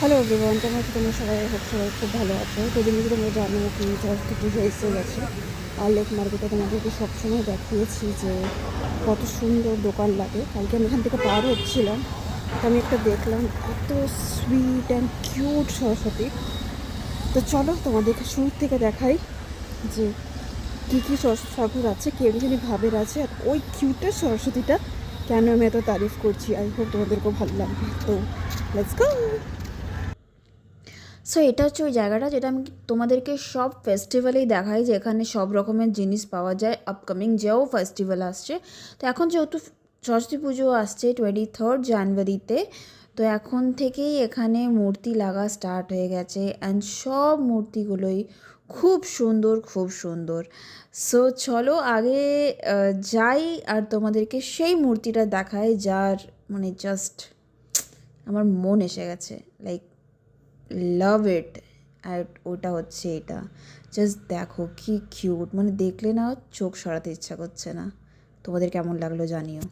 Hello everyone, কেমন আছো তোমরা সবাই? হোপ সবাই খুব ভালো আছো। তো দিন তোমরা জানো কি সরস্বতী পুজো এসে গেছে। আর লেক মার্কেটে তোমাদেরকে সবসময় দেখিয়েছি যে কত সুন্দর দোকান লাগে। কালকে আমি এখান থেকে পার হচ্ছিলাম, তো আমি একটা দেখলাম এত সুইট অ্যান্ড কিউট সরস্বতী। তো চলো তোমাদেরকে শুরু থেকে দেখাই যে কী কী সরস্বতী ঠাকুর আছে, কেমনি ভাবের আছে, আর ওই কিউটের সরস্বতীটা কেন আমি এত তারিফ করছি। আই হোপ তোমাদেরকেও ভালো লাগবে। তো লেটস গো। সো এটা হচ্ছে ওই জায়গাটা যেটা আমি তোমাদেরকে সব ফেস্টিভ্যালেই দেখাই, যে এখানে সব রকমের জিনিস পাওয়া যায়। আপকামিং যেও ফেস্টিভ্যাল আসছে, তো এখন যেহেতু সরস্বতী পুজো আসছে 23 জানুয়ারিতে, তো এখন থেকেই এখানে মূর্তি লাগা স্টার্ট হয়ে গেছে। অ্যান্ড সব মূর্তিগুলোই খুব সুন্দর, খুব সুন্দর। সো চলো আগে যাই আর তোমাদেরকে সেই মূর্তিটা দেখাই, যার মানে জাস্ট আমার মন এসে গেছে, লাইক লাভ ইট। আর ওটা হচ্ছে এটা, জাস্ট দেখো কি কিউট, মানে দেখলে না চোখ সরাতে ইচ্ছা করছে না। তোমাদের কেমন লাগলো জানিও।